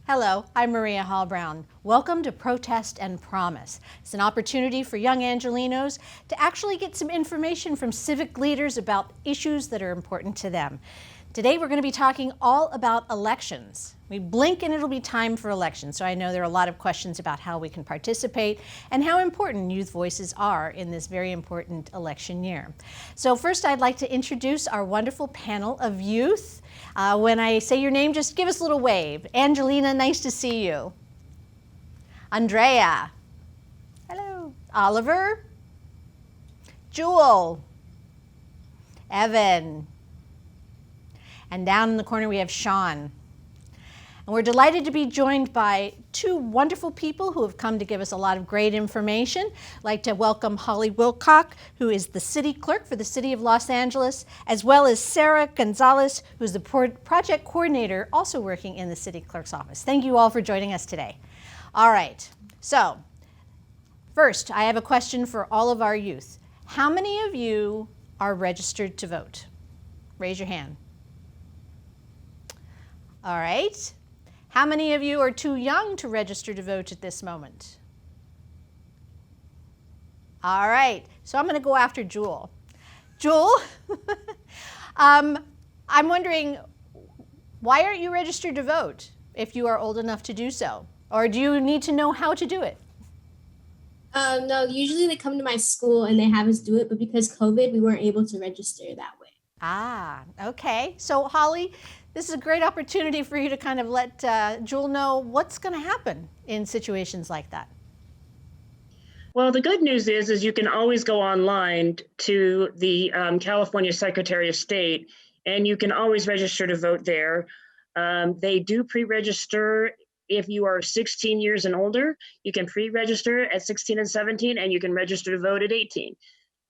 Hello, I'm Maria Hall Brown. Welcome to Protest and Promise. It's an opportunity for young Angelenos to actually get some information from civic leaders about issues that are important to them. Today we're going to be talking all about elections. We blink and it'll be time for elections, so I know there are a lot of questions about how we can participate and how important youth voices are in this very important election year. So first I'd like to introduce our wonderful panel of youth. When I say your name, just give us a little wave. Angelina, nice to see you. Andrea. Hello. Oliver. Jewel. Evan. And down in the corner we have Sean. And we're delighted to be joined by two wonderful people who have come to give us a lot of great information. I'd like to welcome Holly Wolcott, who is the city clerk for the city of Los Angeles, as well as Sara Gonzalez, who's the project coordinator also working in the city clerk's office. Thank you all for joining us today. All right, so first I have a question for all of our youth. How many of you are registered to vote? Raise your hand. All right. How many of you are too young to register to vote at this moment? All right, so I'm going to go after Jewel. Jewel, I'm wondering, why aren't you registered to vote if you are old enough to do so? Or do you need to know how to do it? No, usually they come to my school and they have us do it, but because COVID, we weren't able to register that way. Ah, okay. So Holly, this is a great opportunity for you to kind of let Jewel know what's going to happen in situations like that. Well, the good news is you can always go online to the California Secretary of State, and you can always register to vote there. They do pre-register if you are 16 years and older. You can pre-register at 16 and 17, and you can register to vote at 18.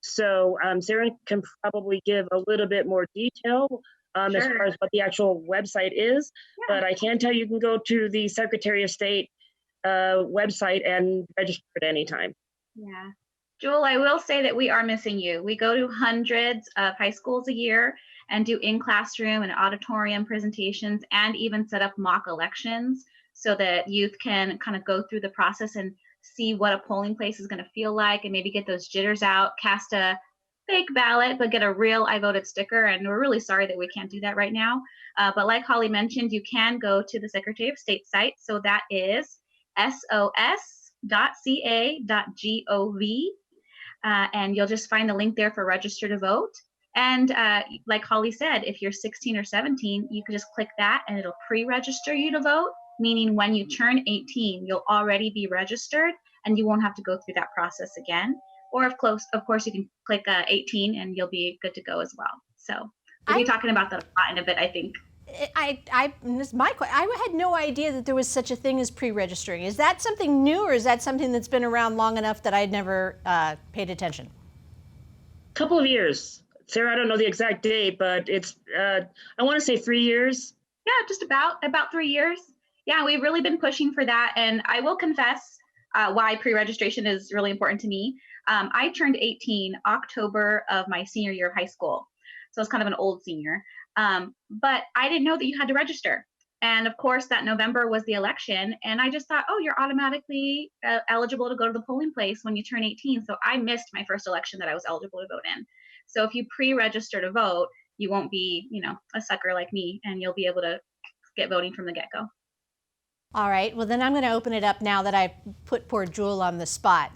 So Sara can probably give a little bit more detail as far as what the actual website is, but I can tell you can go to the Secretary of State website and register at any time. Yeah. Jewel, I will say that we are missing you. We go to hundreds of high schools a year and do in-classroom and auditorium presentations and even set up mock elections so that youth can kind of go through the process and see what a polling place is going to feel like and maybe get those jitters out, cast a fake ballot, but get a real I voted sticker. And we're really sorry that we can't do that right now. But like Holly mentioned, you can go to the Secretary of State site. So that is sos.ca.gov. And you'll just find the link there for register to vote. And like Holly said, if you're 16 or 17, you can just click that and it'll pre-register you to vote, meaning when you turn 18, you'll already be registered and you won't have to go through that process again. Or of course, you can click 18 and you'll be good to go as well. So we'll be talking about that a lot in a bit, I think. I had no idea that there was such a thing as pre-registering. Is that something new, or is that something that's been around long enough that I'd never paid attention? Couple of years. Sara, I don't know the exact date, but it's, I want to say 3 years. Yeah, just about 3 years. Yeah, we've really been pushing for that. And I will confess why pre-registration is really important to me. I turned 18 October of my senior year of high school. So I was kind of an old senior. But I didn't know that you had to register. And of course, that November was the election. And I just thought, oh, you're automatically eligible to go to the polling place when you turn 18. So I missed my first election that I was eligible to vote in. So if you pre-register to vote, you won't be, a sucker like me, and you'll be able to get voting from the get-go. All right, well then I'm going to open it up now that I've put poor Jewel on the spot.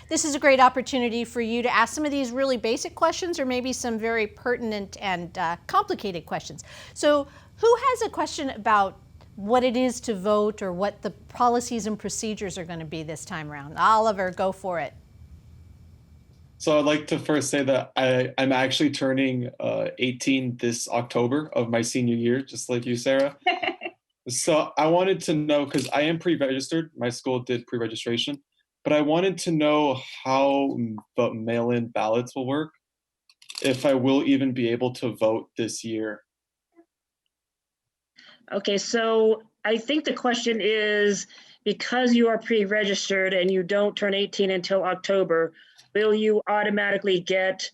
This is a great opportunity for you to ask some of these really basic questions or maybe some very pertinent and complicated questions. So who has a question about what it is to vote or what the policies and procedures are going to be this time around? Oliver, go for it. So I'd like to first say that I'm actually turning 18 this October of my senior year, just like you, Sara. So I wanted to know, because I am pre-registered, my school did pre-registration, but I wanted to know how the mail-in ballots will work, if I will even be able to vote this year. Okay, so I think the question is, because you are pre-registered and you don't turn 18 until October, will you automatically get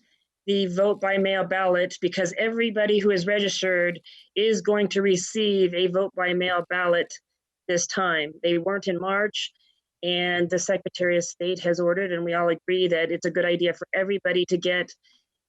the vote by mail ballot? Because everybody who is registered is going to receive a vote by mail ballot this time. They weren't in March, and the Secretary of State has ordered, and we all agree that it's a good idea for everybody to get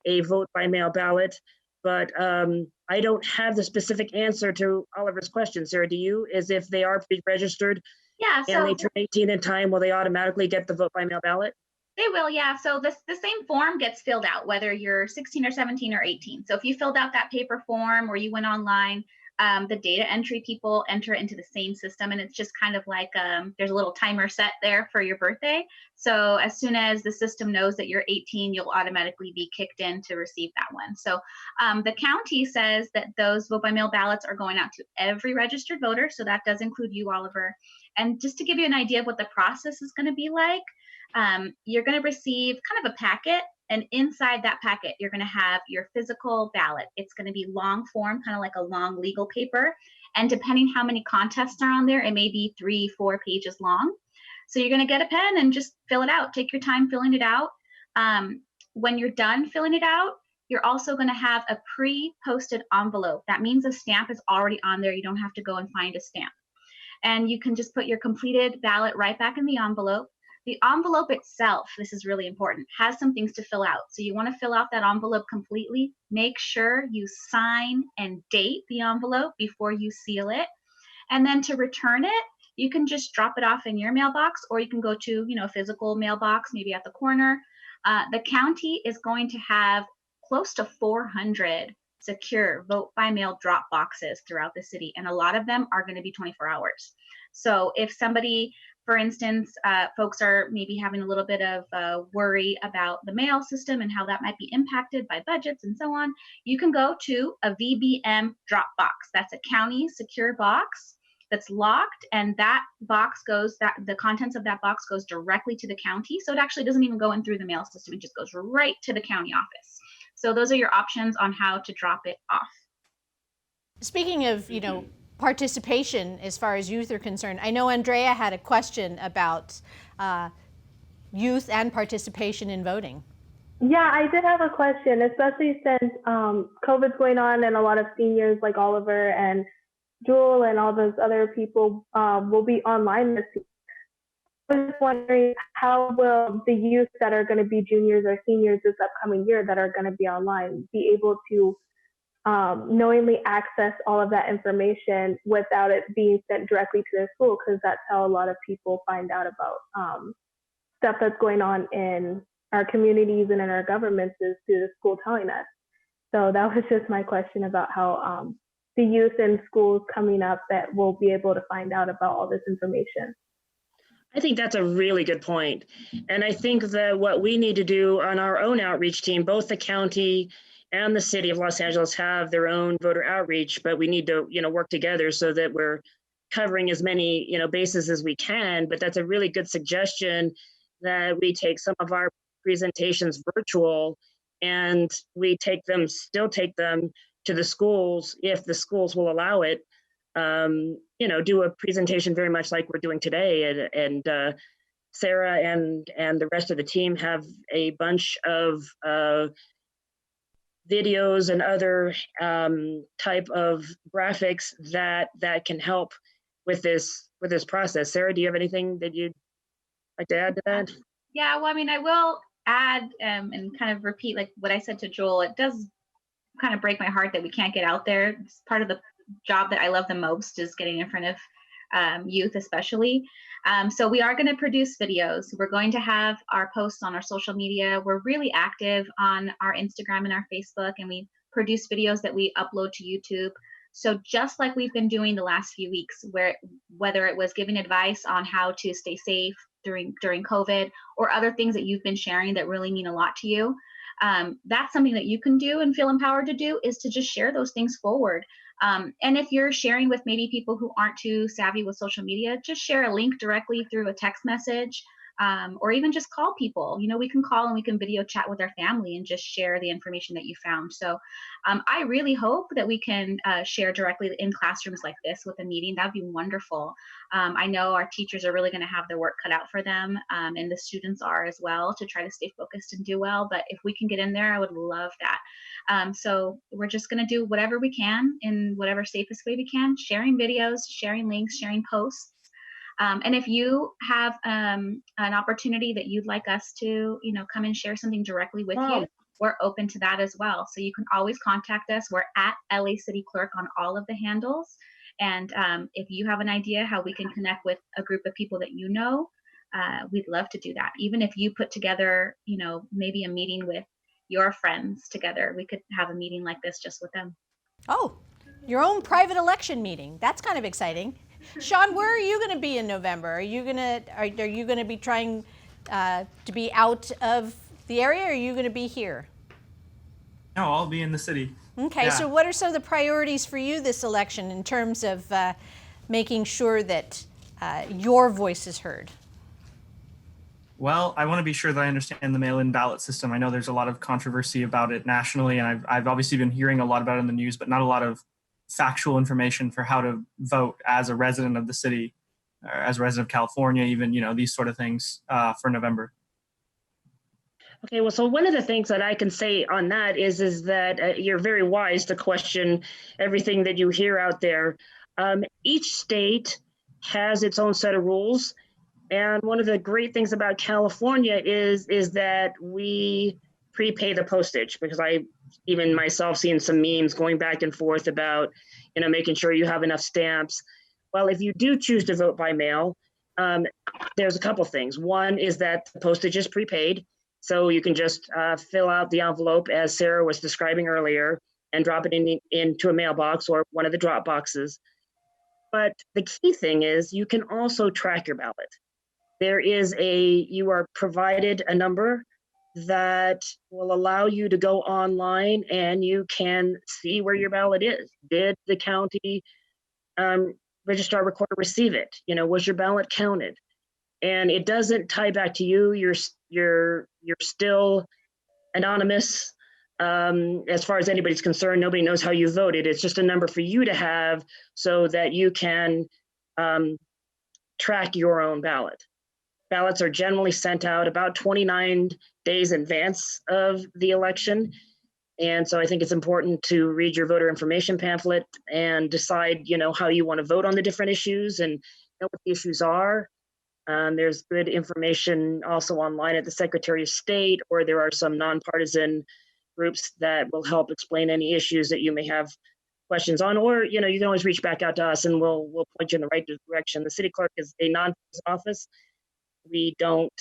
a vote by mail ballot. But I don't have the specific answer to Oliver's question. Sarah, do you? Is if they are pre-registered Yeah, and they so turn 18 in time, will they automatically get the vote by mail ballot? they will, yeah. So the same form gets filled out, whether you're 16 or 17 or 18. So if you filled out that paper form or you went online, the data entry people enter it into the same system, and it's just kind of like there's a little timer set there for your birthday. So as soon as the system knows that you're 18, you'll automatically be kicked in to receive that one. So the county says that those vote by mail ballots are going out to every registered voter. So that does include you, Oliver. And just to give you an idea of what the process is going to be like, you're going to receive kind of a packet, and inside that packet, you're going to have your physical ballot. It's going to be long form, kind of like a long legal paper. And depending how many contests are on there, it may be 3-4 pages long. So you're going to get a pen and just fill it out. Take your time filling it out. When you're done filling it out, you're also going to have a pre-posted envelope. That means a stamp is already on there. You don't have to go and find a stamp. And you can just put your completed ballot right back in the envelope. The envelope itself, this is really important, has some things to fill out. So you want to fill out that envelope completely. Make sure you sign and date the envelope before you seal it. And then to return it, you can just drop it off in your mailbox, or you can go to, a physical mailbox, maybe at the corner. The county is going to have close to 400 secure vote by mail drop boxes throughout the city, and a lot of them are going to be 24 hours. So if somebody, for instance, folks are maybe having a little bit of worry about the mail system and how that might be impacted by budgets and so on, you can go to a VBM drop box. That's a county secure box that's locked, and that box goes, the contents of that box goes directly to the county. So it actually doesn't even go in through the mail system. It just goes right to the county office. So those are your options on how to drop it off. Speaking of, participation as far as youth are concerned, I know Andrea had a question about youth and participation in voting. Yeah, I did have a question, especially since COVID's going on and a lot of seniors like Oliver and Jewel and all those other people will be online this year. I was just wondering, how will the youth that are going to be juniors or seniors this upcoming year that are going to be online be able to knowingly access all of that information without it being sent directly to their school? Because that's how a lot of people find out about stuff that's going on in our communities and in our governments, is through the school telling us. So that was just my question about how the youth in schools coming up that will be able to find out about all this information. I think that's a really good point. And I think that what we need to do on our own outreach team, both the county and the city of Los Angeles have their own voter outreach, but we need to, work together so that we're covering as many, bases as we can. But that's a really good suggestion, that we take some of our presentations virtual and we still take them to the schools if the schools will allow it. Do a presentation very much like we're doing today, and Sarah and the rest of the team have a bunch of videos and other type of graphics that can help with this process. Sarah, do you have anything that you'd like to add to that? Yeah, well, I will add and kind of repeat like what I said to Joel. It does kind of break my heart that we can't get out there. It's part of the job that I love the most, is getting in front of youth especially. So we are going to produce videos. We're going to have our posts on our social media. We're really active on our Instagram and our Facebook, and we produce videos that we upload to YouTube. So just like we've been doing the last few weeks, whether it was giving advice on how to stay safe during COVID, or other things that you've been sharing that really mean a lot to you, that's something that you can do and feel empowered to do, is to just share those things forward. And if you're sharing with maybe people who aren't too savvy with social media, just share a link directly through a text message. or even just call people. We can call and we can video chat with our family and just share the information that you found. So I really hope that we can share directly in classrooms like this with a meeting. That would be wonderful. I know our teachers are really going to have their work cut out for them, and the students are as well, to try to stay focused and do well. But if we can get in there, I would love that. So we're just going to do whatever we can in whatever safest way we can, sharing videos, sharing links, sharing posts. And if you have an opportunity that you'd like us to, come and share something directly with you, we're open to that as well. So you can always contact us. We're at LA City Clerk on all of the handles. And if you have an idea how we can connect with a group of people that we'd love to do that. Even if you put together, maybe a meeting with your friends together, we could have a meeting like this just with them. Oh, your own private election meeting. That's kind of exciting. Sean, where are you going to be in November? Are you going to be trying to be out of the area, or are you going to be here? No, I'll be in the city. Okay, Yeah. So what are some of the priorities for you this election in terms of making sure that your voice is heard? Well, I want to be sure that I understand the mail-in ballot system. I know there's a lot of controversy about it nationally, and I've obviously been hearing a lot about it in the news, but not a lot of factual information for how to vote as a resident of the city, or as a resident of California, even, these sort of things for November. Okay, well, so one of the things that I can say on that is that you're very wise to question everything that you hear out there. Each state has its own set of rules. And one of the great things about California is that we prepay the postage, because I even myself seen some memes going back and forth about, making sure you have enough stamps. Well, if you do choose to vote by mail, there's a couple things. One is that the postage is prepaid. So you can just fill out the envelope, as Sara was describing earlier, and drop it into a mailbox or one of the drop boxes. But the key thing is you can also track your ballot. You are provided a number that will allow you to go online and you can see where your ballot is. Did the county registrar recorder receive it? Was your ballot counted? And it doesn't tie back to you. You're still anonymous as far as anybody's concerned. Nobody knows how you voted. It's just a number for you to have so that you can track your own ballot. Ballots are generally sent out about 29 days in advance of the election. And so I think it's important to read your voter information pamphlet and decide, how you want to vote on the different issues and know what the issues are. There's good information also online at the Secretary of State, or there are some nonpartisan groups that will help explain any issues that you may have questions on, or, you can always reach back out to us and we'll point you in the right direction. The city clerk is a nonpartisan office. We don't,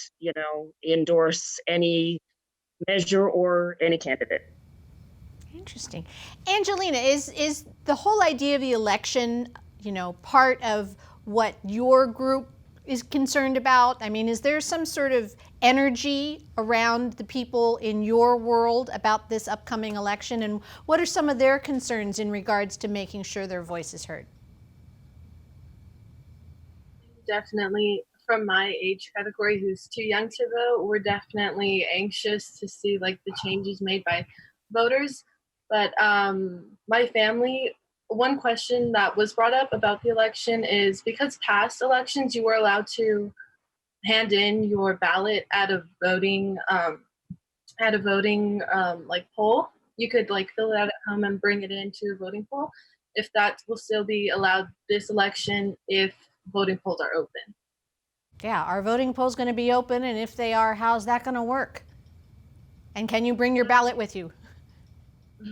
endorse any measure or any candidate. Interesting. Angelina, is the whole idea of the election, part of what your group is concerned about? I mean, is there some sort of energy around the people in your world about this upcoming election? And what are some of their concerns in regards to making sure their voice is heard? Definitely, from my age category, who's too young to vote, we're definitely anxious to see the changes made by voters. But my family, one question that was brought up about the election is, because past elections you were allowed to hand in your ballot at a voting poll. You could fill it out at home and bring it into a voting poll. If that will still be allowed this election, if voting polls are open. Yeah, are voting polls going to be open? And if they are, how's that going to work? And can you bring your ballot with you?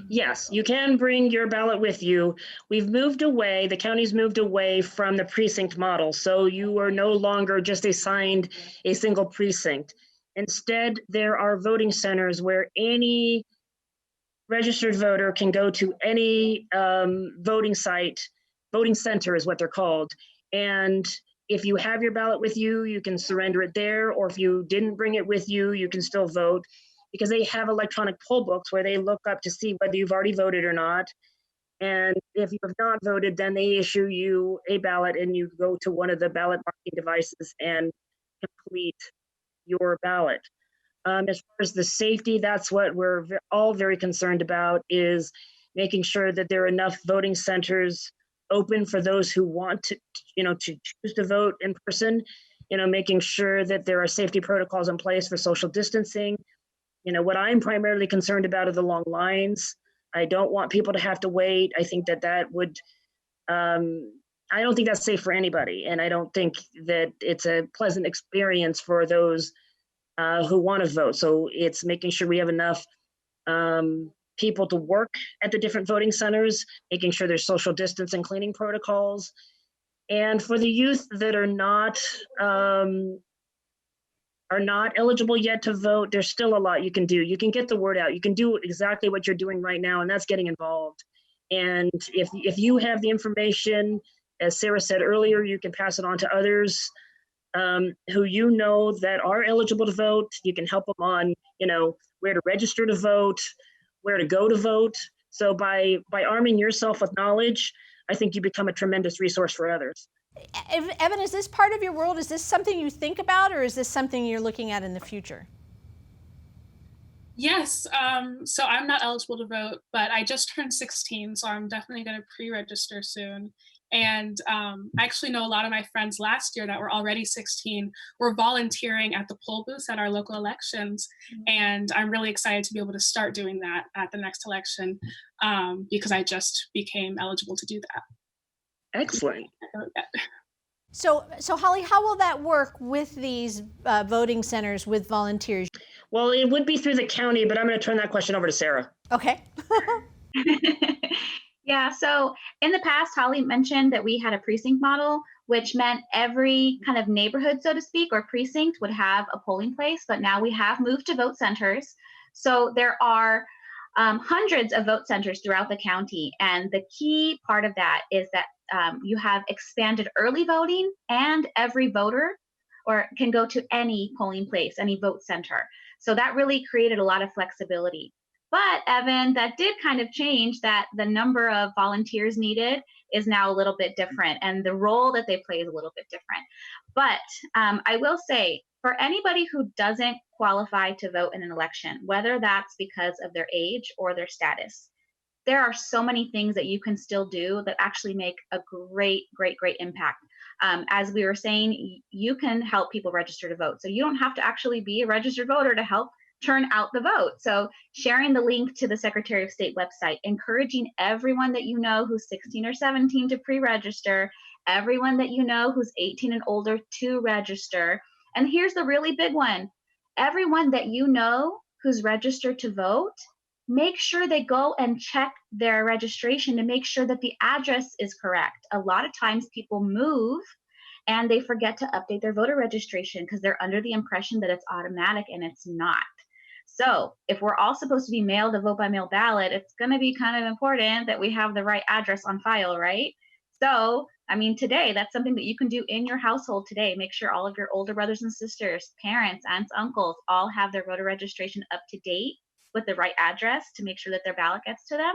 Yes, you can bring your ballot with you. The county's moved away from the precinct model. So you are no longer just assigned a single precinct. Instead, there are voting centers where any registered voter can go to any voting site. Voting center is what they're called. And if you have your ballot with you, you can surrender it there. Or if you didn't bring it with you, you can still vote, because they have electronic poll books where they look up to see whether you've already voted or not. And if you have not voted, then they issue you a ballot and you go to one of the ballot marking devices and complete your ballot. As far as the safety, that's what we're all very concerned about, is making sure that there are enough voting centers open for those who want to choose to vote in person, making sure that there are safety protocols in place for social distancing. What I'm primarily concerned about are the long lines. I don't want people to have to wait. I think that would, I don't think that's safe for anybody. And I don't think that it's a pleasant experience for those who want to vote. So it's making sure we have enough people to work at the different voting centers, making sure there's social distance and cleaning protocols. And for the youth that are not eligible yet to vote, there's still a lot you can do. You can get the word out. You can do exactly what you're doing right now, and that's getting involved. And if you have the information, as Sara said earlier, you can pass it on to others who that are eligible to vote. You can help them on, where to register to vote, where to go to vote. So by arming yourself with knowledge, I think you become a tremendous resource for others. Evan, is this part of your world? Is this something you think about, or is this something you're looking at in the future? Yes. So I'm not eligible to vote, but I just turned 16, so I'm definitely going to pre-register soon. And I actually know a lot of my friends last year that were already 16 were volunteering at the poll booths at our local elections. And I'm really excited to be able to start doing that at the next election because I just became eligible to do that. Excellent. So Holly, how will that work with these voting centers with volunteers? Well, it would be through the county, but I'm going to turn that question over to Sara. Okay. Yeah, so in the past, Holly mentioned that we had a precinct model, which meant every kind of neighborhood, so to speak, or precinct would have a polling place, but now we have moved to vote centers. So there are hundreds of vote centers throughout the county, and the key part of that is that you have expanded early voting, and every voter can go to any polling place, any vote center. So that really created a lot of flexibility. But Evan, that did kind of change that the number of volunteers needed is now a little bit different, and the role that they play is a little bit different. But I will say, for anybody who doesn't qualify to vote in an election, whether that's because of their age or their status, there are so many things that you can still do that actually make a great, great, great impact. As we were saying, you can help people register to vote. So you don't have to actually be a registered voter to help turn out the vote. So sharing the link to the Secretary of State website, encouraging everyone that you know who's 16 or 17 to pre-register, everyone that you know who's 18 and older to register. And here's the really big one. Everyone that you know who's registered to vote, make sure they go and check their registration to make sure that the address is correct. A lot of times people move and they forget to update their voter registration because they're under the impression that it's automatic, and it's not. So if we're all supposed to be mailed a vote by mail ballot, it's going to be kind of important that we have the right address on file, right? So, I mean, today, that's something that you can do in your household today. Make sure all of your older brothers and sisters, parents, aunts, uncles, all have their voter registration up to date with the right address to make sure that their ballot gets to them.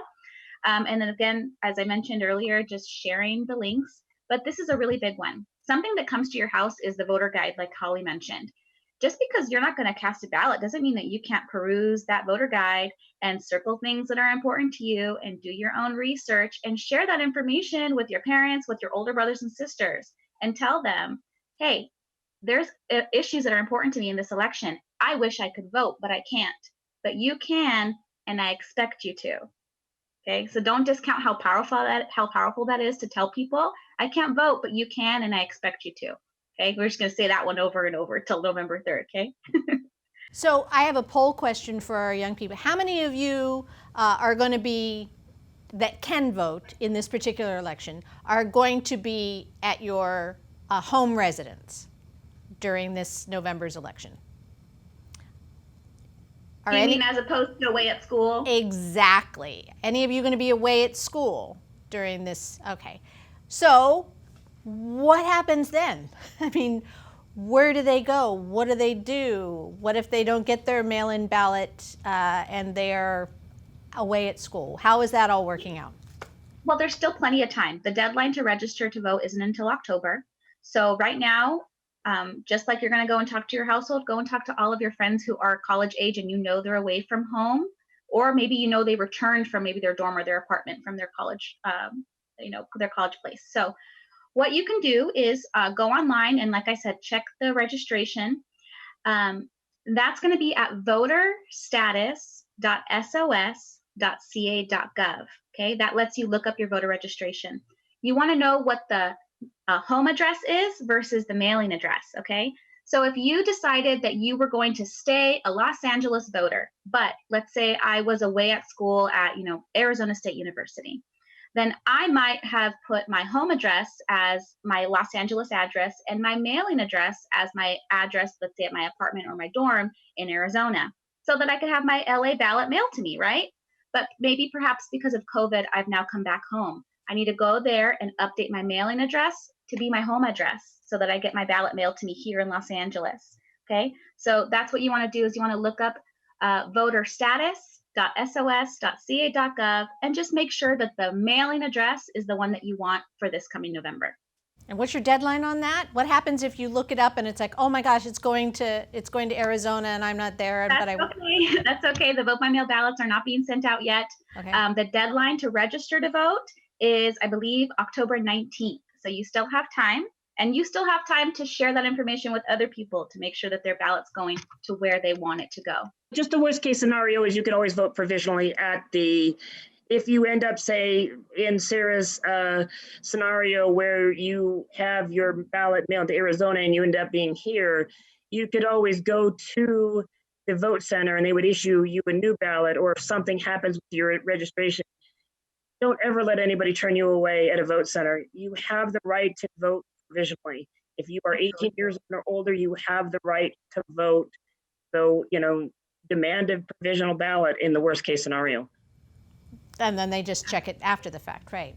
And then again, as I mentioned earlier, just sharing the links. But this is a really big one. Something that comes to your house is the voter guide, like Holly mentioned. Just because you're not going to cast a ballot doesn't mean that you can't peruse that voter guide and circle things that are important to you and do your own research and share that information with your parents, with your older brothers and sisters, and tell them, hey, there's issues that are important to me in this election. I wish I could vote, but I can't. But you can, and I expect you to. Okay, so don't discount how powerful that is to tell people, I can't vote, but you can, and I expect you to. Okay, we're just going to say that one over and over till November 3rd, okay? So I have a poll question for our young people. How many of you are going to be, that can vote in this particular election, are going to be at your home residence during this November's election? You mean as opposed to away at school? Exactly. Any of you going to be away at school during this? Okay. So what happens then? I mean, where do they go? What do they do? What if they don't get their mail-in ballot and they're away at school? How is that all working out? Well, there's still plenty of time. The deadline to register to vote isn't until October. So right now, Just like you're going to go and talk to your household, go and talk to all of your friends who are college age and you know they're away from home, or maybe you know they returned from maybe their dorm or their apartment from their college, their college place. So what you can do is go online and, like I said, check the registration. That's going to be at voterstatus.sos.ca.gov. Okay, that lets you look up your voter registration. You want to know what the home address is versus the mailing address. Okay, so if you decided that you were going to stay a Los Angeles voter, but let's say I was away at school at Arizona State University, then I might have put my home address as my Los Angeles address and my mailing address as my address, let's say at my apartment or my dorm in Arizona, so that I could have my LA ballot mailed to me, right? But maybe perhaps because of COVID, I've now come back home. I need to go there and update my mailing address to be my home address so that I get my ballot mailed to me here in Los Angeles. Okay, so that's what you want to do, is you want to look up voter status.sos.ca.gov and just make sure that the mailing address is the one that you want for this coming November. And what's your deadline on that? What happens if you look it up and it's like, oh my gosh, it's going to Arizona and I'm not there? Okay. That's okay. The vote by mail ballots are not being sent out yet. Okay. The deadline to register to vote is, I believe, October 19th. So you still have time, and you still have time to share that information with other people to make sure that their ballot's going to where they want it to go. Just the worst case scenario is you could always vote provisionally if you end up, say, in Sarah's scenario where you have your ballot mailed to Arizona and you end up being here, you could always go to the vote center and they would issue you a new ballot, or if something happens with your registration. Don't ever let anybody turn you away at a vote center. You have the right to vote provisionally. If you are 18 years or older, you have the right to vote. So, demand a provisional ballot in the worst case scenario. And then they just check it after the fact, right?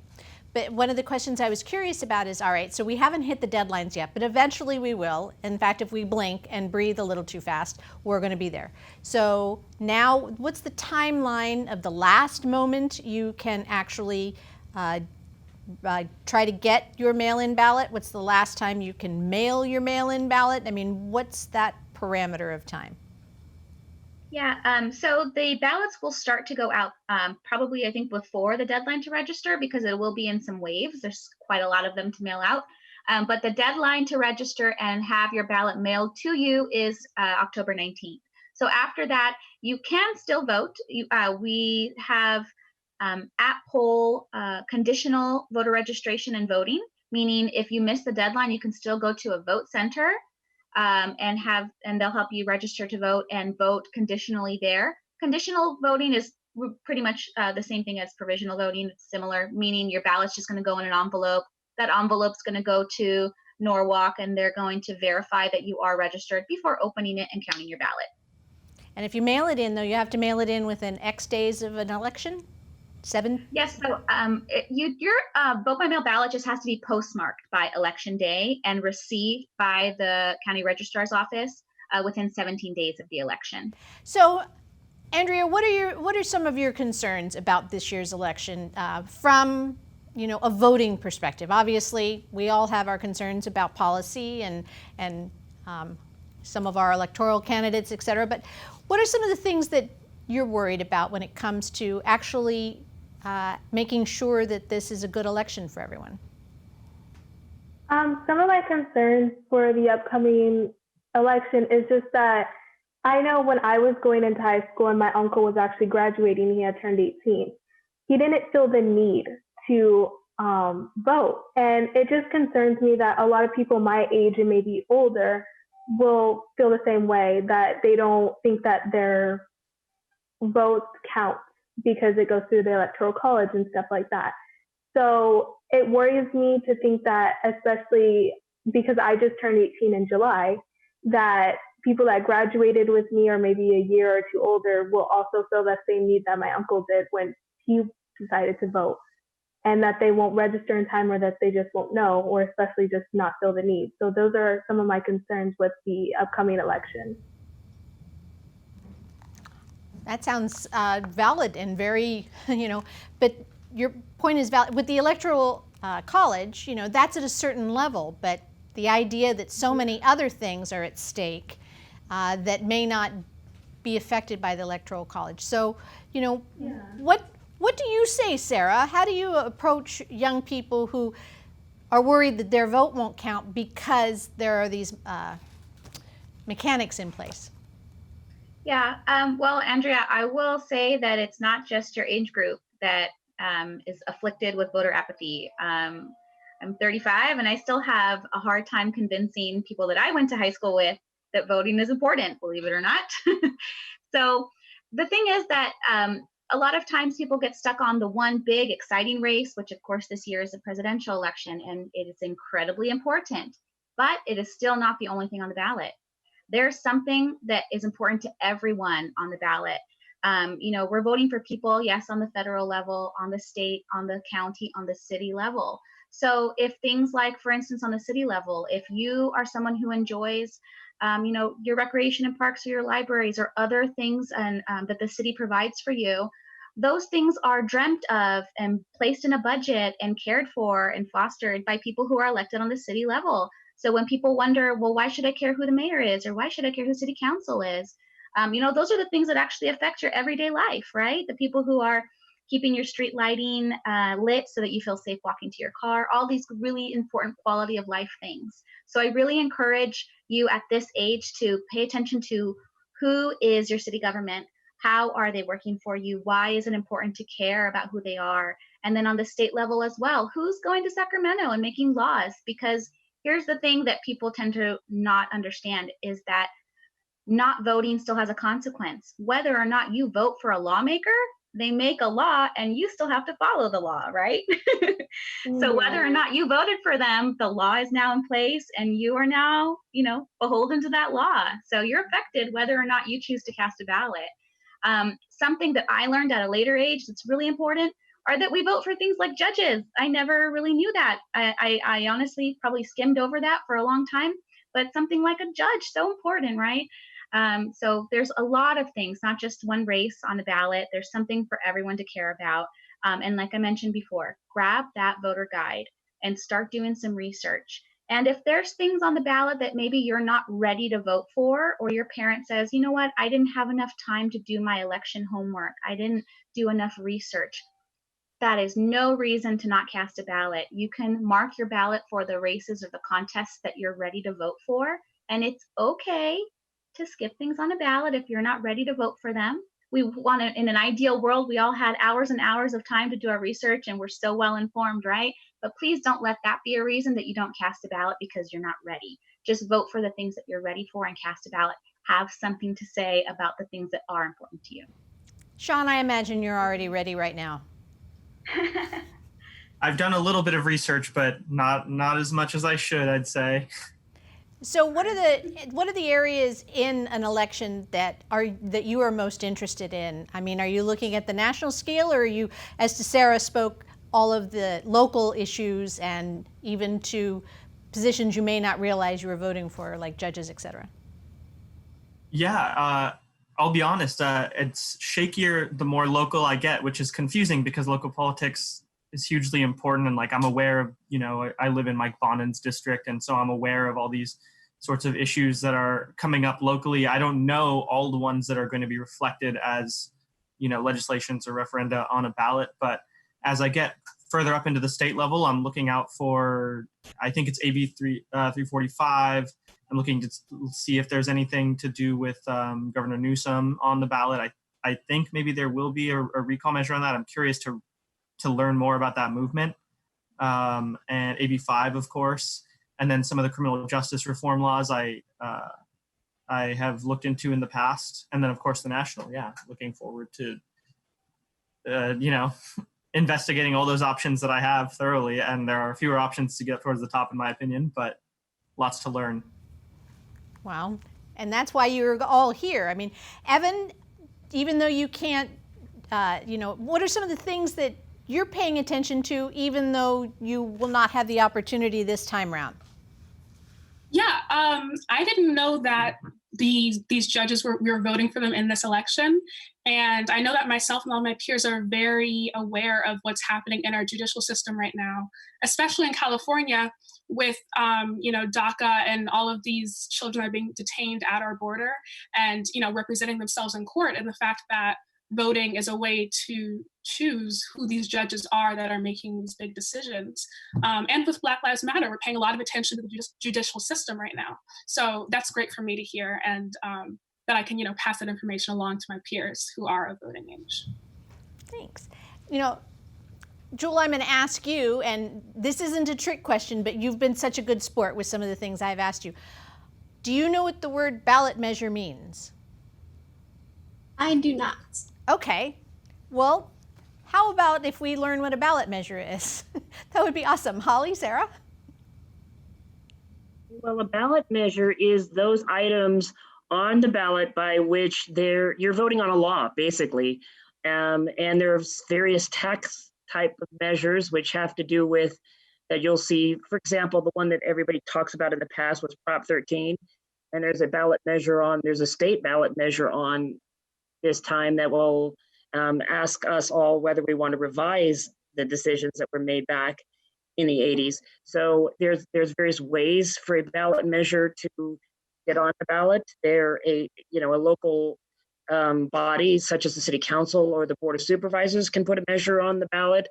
But one of the questions I was curious about is, all right, so we haven't hit the deadlines yet, but eventually we will. In fact, if we blink and breathe a little too fast, we're going to be there. So now, what's the timeline of the last moment you can actually try to get your mail-in ballot? What's the last time you can mail your mail-in ballot? I mean, what's that parameter of time? Yeah, so the ballots will start to go out probably, I think, before the deadline to register, because it will be in some waves. There's quite a lot of them to mail out. But the deadline to register and have your ballot mailed to you is October 19th. So after that, you can still vote. We have at-poll conditional voter registration and voting, meaning if you miss the deadline, you can still go to a vote center and they'll help you register to vote and vote conditionally there. Conditional voting is pretty much the same thing as provisional voting. It's similar, meaning your ballot's just going to go in an envelope. That envelope's going to go to Norwalk, and they're going to verify that you are registered before opening it and counting your ballot. And if you mail it in, though, you have to mail it in within X days of an election? 7? Yes, so your vote by mail ballot just has to be postmarked by election day and received by the county registrar's office within 17 days of the election. So, Andrea, what are some of your concerns about this year's election from a voting perspective? Obviously, we all have our concerns about policy and some of our electoral candidates, et cetera. But what are some of the things that you're worried about when it comes to actually making sure that this is a good election for everyone? Some of my concerns for the upcoming election is just that I know when I was going into high school and my uncle was actually graduating, he had turned 18, he didn't feel the need to vote. And it just concerns me that a lot of people my age and maybe older will feel the same way, that they don't think that their votes count because it goes through the electoral college and stuff like that. So it worries me to think that, especially because I just turned 18 in July, that people that graduated with me or maybe a year or two older will also feel that same need that my uncle did when he decided to vote, and that they won't register in time, or that they just won't know, or especially just not feel the need. So those are some of my concerns with the upcoming election. That sounds valid and very, but your point is valid. With the electoral college, that's at a certain level, but The idea that so many other things are at stake that may not be affected by the Electoral College. So, you know, what do you say, Sara? How do you approach young people who are worried that their vote won't count because there are these mechanics in place? Yeah, well, Andrea, I will say that it's not just your age group that is afflicted with voter apathy. I'm 35 and I still have a hard time convincing people that I went to high school with that voting is important, believe it or not. So the thing is that a lot of times people get stuck on the one big exciting race, which of course this year is a presidential election, and it is incredibly important, but it is still not the only thing on the ballot. There's something that is important to everyone on the ballot. You know, we're voting for people, yes, on the federal level, on the state, on the county, on the city level. So if things like, for instance, on the city level, if you are someone who enjoys, you know, your recreation and parks or your libraries or other things and that the city provides for you, those things are dreamt of and placed in a budget and cared for and fostered by people who are elected on the city level. So when people wonder, well, why should I care who the mayor is, or why should I care who city council is? You know, those are the things that actually affect your everyday life, right? The people who are keeping your street lighting lit so that you feel safe walking to your car, all these really important quality of life things. So I really encourage you at this age to pay attention to who is your city government, how are they working for you, why is it important to care about who they are, and then on the state level as well, who's going to Sacramento and making laws? Because here's the thing that people tend to not understand is that not voting still has a consequence. Whether or not you vote for a lawmaker, they make a law and you still have to follow the law, right? So whether or not you voted for them, the law is now in place and you are now, you know, beholden to that law. So you're affected whether or not you choose to cast a ballot. Something that I learned at a later age that's really important are that we vote for things like judges. I never really knew that. I honestly probably skimmed over that for a long time, but something like a judge, so important, right? So there's a lot of things, not just one race on the ballot. There's something for everyone to care about. And like I mentioned before, grab that voter guide and start doing some research. And if there's things on the ballot that maybe you're not ready to vote for, or your parent says, you know what, I didn't have enough time to do my election homework, I didn't do enough research, that is no reason to not cast a ballot. You can mark your ballot for the races or the contests that you're ready to vote for. And it's okay to skip things on a ballot if you're not ready to vote for them. We want to, in an ideal world, we all had hours and hours of time to do our research and we're still well informed, right? But please don't let that be a reason that you don't cast a ballot because you're not ready. Just vote for the things that you're ready for and cast a ballot. Have something to say about the things that are important to you. Sean, I imagine you're already ready right now. I've done a little bit of research, but not as much as I should, I'd say. So what are the areas in an election that you are most interested in? I mean, are you looking at the national scale, or are you, as to Sara spoke, all of the local issues and even to positions you may not realize you were voting for, like judges, et cetera? Yeah, I'll be honest, it's shakier the more local I get, which is confusing because local politics is hugely important. And like, I'm aware of, you know, I live in Mike Bonin's district. And so I'm aware of all these sorts of issues that are coming up locally. I don't know all the ones that are going to be reflected as, you know, legislations or referenda on a ballot. But as I get further up into the state level, I'm looking out for, I think it's AB 345. I'm looking to see if there's anything to do with Governor Newsom on the ballot. I think maybe there will be a recall measure on that. I'm curious to learn more about that movement. And AB 5, of course, and then some of the criminal justice reform laws I have looked into in the past. And then, of course, the national. Yeah, looking forward to, you know, investigating all those options that I have thoroughly. And there are fewer options to get towards the top, in my opinion, but lots to learn. Wow. And that's why you're all here. I mean, Evan, even though you can't, you know, what are some of the things that you're paying attention to, even though you will not have the opportunity this time around? Yeah, I didn't know that these judges we were voting for them in this election. And I know that myself and all my peers are very aware of what's happening in our judicial system right now, especially in California with, DACA and all of these children that are being detained at our border and, representing themselves in court, and the fact that voting is a way to choose who these judges are that are making these big decisions. And with Black Lives Matter, we're paying a lot of attention to the judicial system right now. So that's great for me to hear, and that I can, pass that information along to my peers who are of voting age. Thanks. Jewel, I'm going to ask you, and this isn't a trick question, but you've been such a good sport with some of the things I've asked you. Do you know what the word ballot measure means? I do not. Okay. Well, how about if we learn what a ballot measure is? That would be awesome. Holly, Sara? Well, a ballot measure is those items on the ballot by which you're voting on a law, basically. And there's various tax type of measures which have to do with that you'll see. For example, the one that everybody talks about in the past was Prop 13. And there's a state ballot measure on this time that will ask us all whether we want to revise the decisions that were made back in the 80s. So there's various ways for a ballot measure to get on the ballot. They're a local body such as the city council or the board of supervisors can put a measure on the ballot.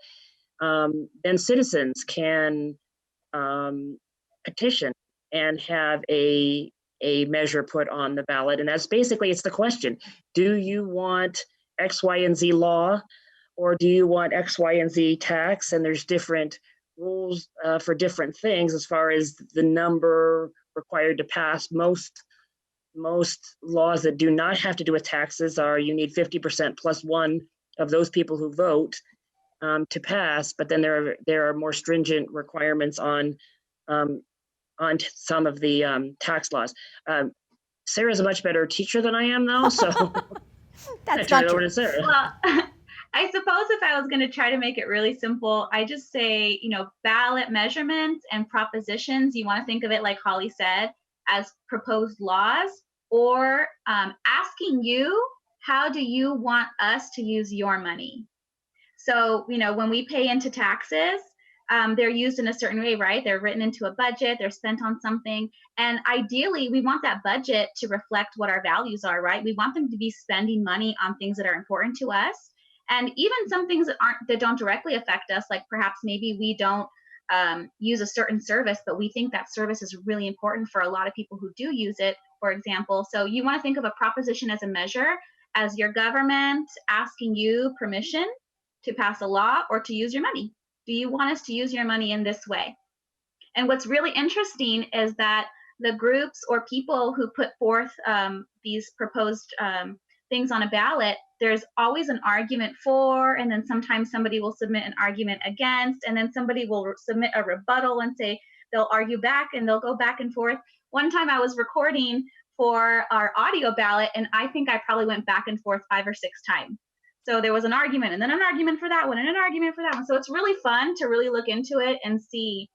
Then citizens can petition and have a measure put on the ballot. And that's basically, it's the question, do you want X, Y, and Z law, or do you want X, Y, and Z tax? And there's different rules for different things as far as the number required to pass. Most laws that do not have to do with taxes are you need 50% plus one of those people who vote to pass. But then there are more stringent requirements on some of the tax laws. Sarah's a much better teacher than I am, though, so That's I turn not it over true. to Sarah. Well, I suppose if I was going to try to make it really simple, I just say, ballot measurements and propositions, you want to think of it like Holly said, as proposed laws, or asking you, how do you want us to use your money? So, when we pay into taxes, they're used in a certain way, right? They're written into a budget, they're spent on something. And ideally, we want that budget to reflect what our values are, right? We want them to be spending money on things that are important to us. And even some things that don't directly affect us, like perhaps maybe we don't use a certain service, but we think that service is really important for a lot of people who do use it, for example. So you want to think of a proposition as a measure, as your government asking you permission to pass a law or to use your money. Do you want us to use your money in this way? And what's really interesting is that the groups or people who put forth these proposed things on a ballot, there's always an argument for, and then sometimes somebody will submit an argument against, and then somebody will submit a rebuttal and say they'll argue back, and they'll go back and forth. One time I was recording for our audio ballot, and I think I probably went back and forth 5 or 6 times. So there was an argument, and then an argument for that one, and an argument for that one. So it's really fun to really look into it and see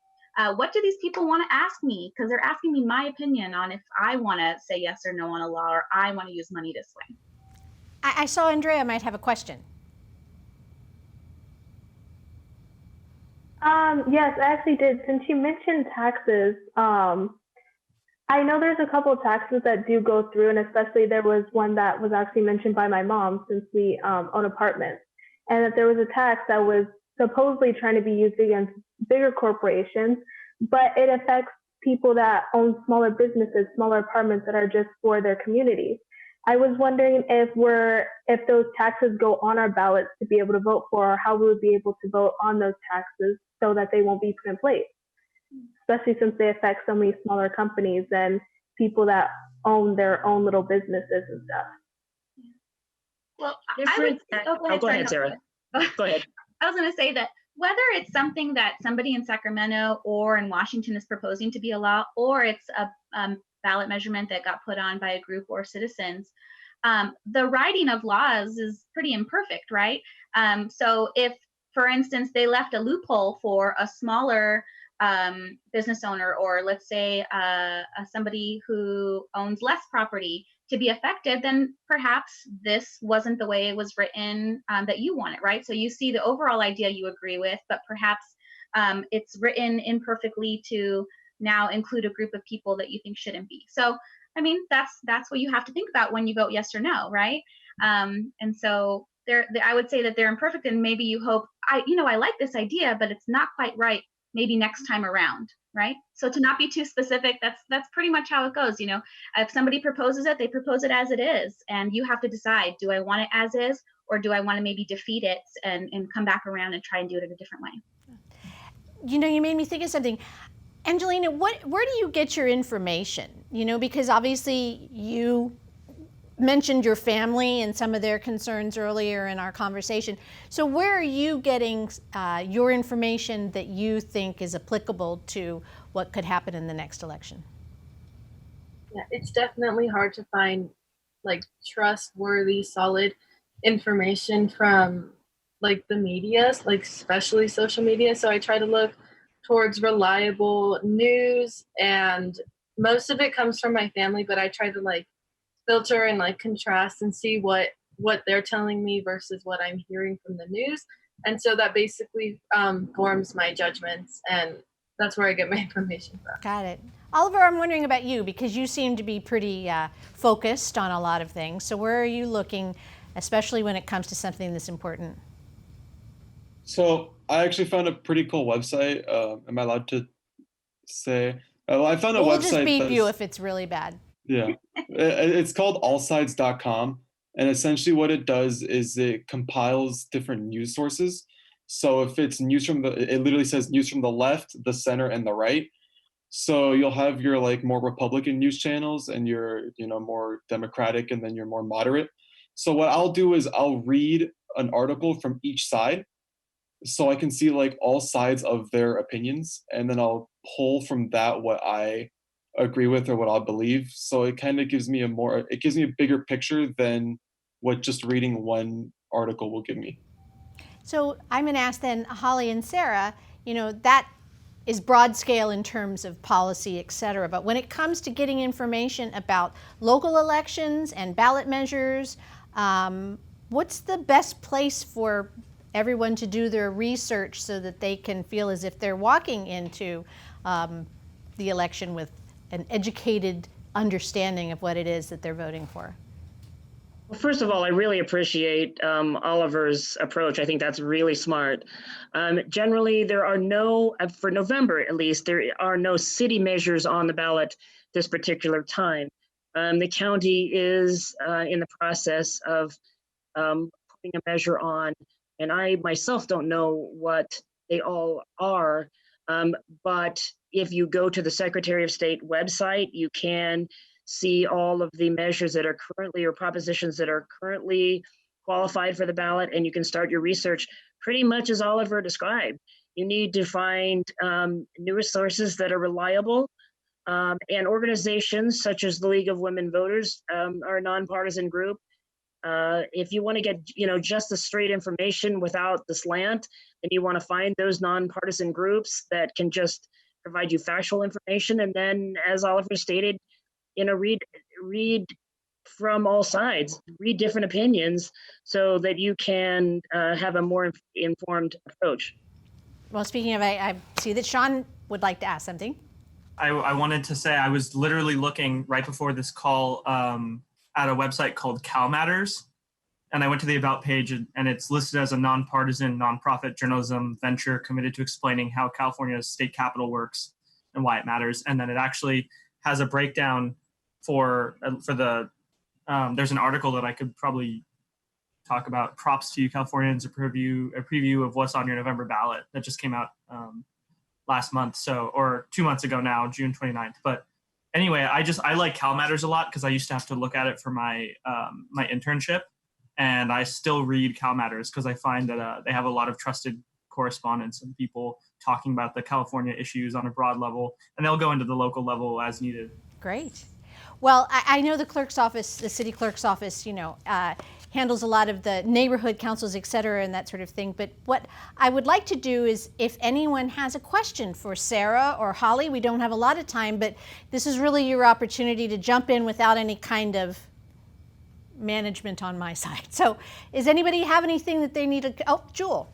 what do these people want to ask me? Because they're asking me my opinion on if I want to say yes or no on a law, or I want to use money this way. I saw Andrea might have a question. Yes, I actually did. Since you mentioned taxes, I know there's a couple of taxes that do go through, and especially there was one that was actually mentioned by my mom since we own apartments, and that there was a tax that was supposedly trying to be used against bigger corporations, but it affects people that own smaller businesses, smaller apartments that are just for their communities. I was wondering if those taxes go on our ballots to be able to vote for, or how we would be able to vote on those taxes so that they won't be put in place, especially since they affect so many smaller companies and people that own their own little businesses and stuff. Well, Go ahead, Sarah. Go ahead. I was going to say that whether it's something that somebody in Sacramento or in Washington is proposing to be a law, or it's a ballot measurement that got put on by a group or citizens, the writing of laws is pretty imperfect, right? So if, for instance, they left a loophole for a smaller business owner, or let's say somebody who owns less property, to be affected, then perhaps this wasn't the way it was written that you want it, right? So you see the overall idea you agree with, but perhaps it's written imperfectly to now include a group of people that you think shouldn't be. So, I mean, that's what you have to think about when you vote yes or no, right? And so I would say that they're imperfect, and maybe you hope, I like this idea, but it's not quite right. Maybe next time around, right? So to not be too specific, that's pretty much how it goes. If somebody proposes it, they propose it as it is, and you have to decide: do I want it as is, or do I want to maybe defeat it and come back around and try and do it in a different way? You made me think of something. Angelina, where do you get your information? Because obviously you mentioned your family and some of their concerns earlier in our conversation. So where are you getting your information that you think is applicable to what could happen in the next election? Yeah, it's definitely hard to find trustworthy, solid information from the media, especially social media. So I try to look towards reliable news, and most of it comes from my family, but I try to filter and contrast and see what they're telling me versus what I'm hearing from the news. And so that basically forms my judgments, and that's where I get my information from. Got it. Oliver, I'm wondering about you, because you seem to be pretty focused on a lot of things. So where are you looking, especially when it comes to something that's important? So I actually found a pretty cool website. Am I allowed to say? Well, I found a website. We'll just beep you if it's really bad. Yeah, it's called allsides.com, and essentially what it does is it compiles different news sources. So if it's news it literally says news from the left, the center, and the right. So you'll have your more Republican news channels, and your more Democratic, and then your more moderate. So what I'll do is I'll read an article from each side, so I can see all sides of their opinions, and then I'll pull from that what I agree with or what I believe. So it kind of gives me a bigger picture than what just reading one article will give me. So I'm going to ask then Holly and Sara, that is broad scale in terms of policy, et cetera. But when it comes to getting information about local elections and ballot measures, what's the best place for everyone to do their research so that they can feel as if they're walking into the election with an educated understanding of what it is that they're voting for? Well, first of all, I really appreciate Oliver's approach. I think that's really smart. Generally, there are no, for November at least, there are no city measures on the ballot this particular time. The county is in the process of putting a measure on, and I myself don't know what they all are, but if you go to the Secretary of State website, you can see all of the measures that are currently, or propositions that are currently qualified for the ballot, and you can start your research pretty much as Oliver described. You need to find news sources that are reliable, and organizations such as the League of Women Voters are a nonpartisan group. If you want to get just the straight information without the slant, then you want to find those nonpartisan groups that can just provide you factual information. And then, as Oliver stated, read from all sides, read different opinions, so that you can have a more informed approach. Well, speaking of, I see that Sean would like to ask something. I wanted to say I was literally looking right before this call at a website called Cal Matters, and I went to the About page, and it's listed as a nonpartisan, nonprofit journalism venture committed to explaining how California's state capital works and why it matters. And then it actually has a breakdown for the there's an article that I could probably talk about. Props to you, Californians, a preview of what's on your November ballot that just came out last month, or 2 months ago now, June 29th. But anyway, I like Cal Matters a lot because I used to have to look at it for my my internship, and I still read Cal Matters because I find that they have a lot of trusted correspondence and people talking about the California issues on a broad level, and they'll go into the local level as needed. Great. Well, I know the clerk's office, the city clerk's office, handles a lot of the neighborhood councils, et cetera, and that sort of thing. But what I would like to do is, if anyone has a question for Sara or Holly, we don't have a lot of time, but this is really your opportunity to jump in without any kind of management on my side. So does anybody have anything that they need to, oh, Jewel.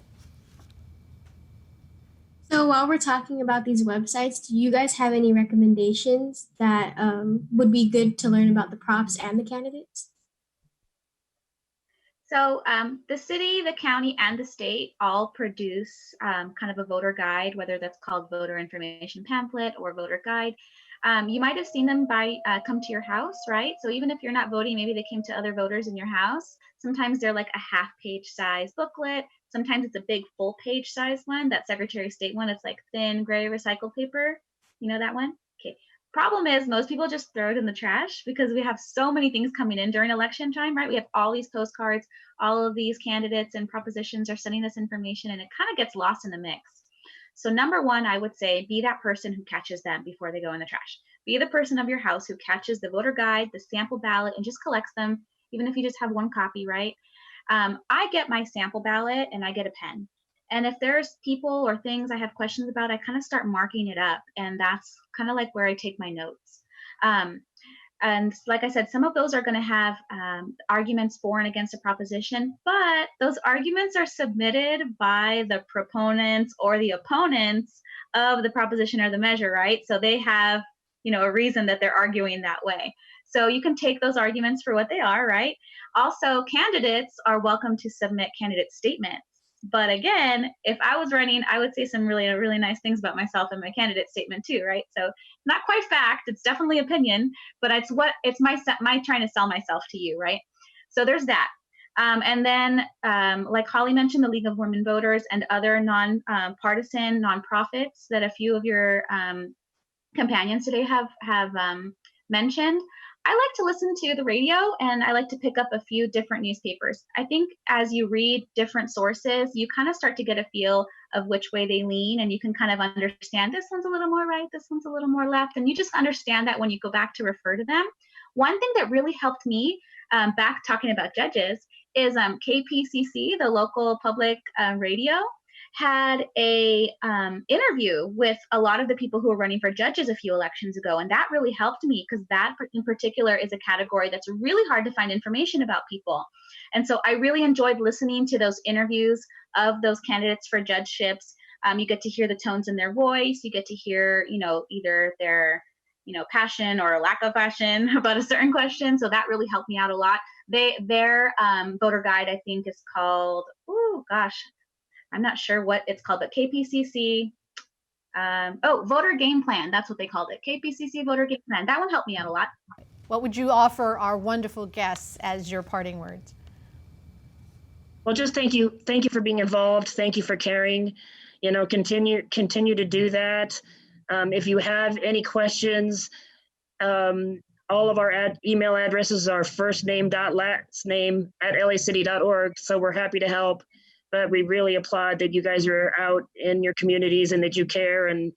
So while we're talking about these websites, do you guys have any recommendations that would be good to learn about the props and the candidates? So the city, the county, and the state all produce kind of a voter guide, whether that's called voter information pamphlet or voter guide. You might have seen them come to your house, right? So even if you're not voting, maybe they came to other voters in your house. Sometimes they're like a half-page size booklet. Sometimes it's a big full-page size one. That Secretary of State one, it's like thin gray recycled paper. You know that one? Okay. Problem is, most people just throw it in the trash because we have so many things coming in during election time, right? We have all these postcards, all of these candidates and propositions are sending us information, and it kind of gets lost in the mix. So number one, I would say, be that person who catches them before they go in the trash. Be the person of your house who catches the voter guide, the sample ballot, and just collects them, even if you just have one copy, right? I get my sample ballot and I get a pen. And if there's people or things I have questions about, I kind of start marking it up. And that's kind of like where I take my notes. And like I said, some of those are going to have arguments for and against a proposition, but those arguments are submitted by the proponents or the opponents of the proposition or the measure, right? So they have, a reason that they're arguing that way. So you can take those arguments for what they are, right? Also, candidates are welcome to submit candidate statements. But again, if I was running, I would say some really nice things about myself in my candidate statement too, right? So not quite fact, it's definitely opinion, but it's my trying to sell myself to you, right? So there's that. And then, like Holly mentioned, the League of Women Voters and other non-partisan nonprofits that a few of your companions today have mentioned. I like to listen to the radio, and I like to pick up a few different newspapers. I think as you read different sources, you kind of start to get a feel of which way they lean, and you can kind of understand this one's a little more right, this one's a little more left, and you just understand that when you go back to refer to them. One thing that really helped me back talking about judges is KPCC, the local public radio, had a interview with a lot of the people who were running for judges a few elections ago. And that really helped me because that in particular is a category that's really hard to find information about people. And so I really enjoyed listening to those interviews of those candidates for judgeships. You get to hear the tones in their voice. You get to hear, either their, passion or lack of passion about a certain question. So that really helped me out a lot. Their voter guide, I think, is called, I'm not sure what it's called, but KPCC, Voter Game Plan. That's what they called it. KPCC Voter Game Plan. That one helped me out a lot. What would you offer our wonderful guests as your parting words? Well, just thank you. Thank you for being involved. Thank you for caring. Continue to do that. If you have any questions, all of our email addresses are firstname.lastname@lacity.org. So we're happy to help. But we really applaud that you guys are out in your communities and that you care and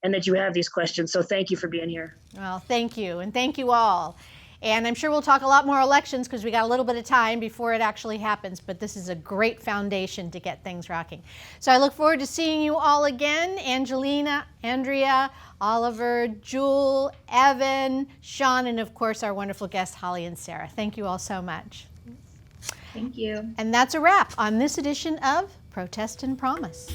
that you have these questions. So thank you for being here. Well, thank you, and thank you all. And I'm sure we'll talk a lot more elections because we got a little bit of time before it actually happens, but this is a great foundation to get things rocking. So I look forward to seeing you all again. Angelina, Andrea, Oliver, Jewel, Evan, Sean, and of course our wonderful guests, Holly and Sara. Thank you all so much. Thank you. And that's a wrap on this edition of Protest and Promise.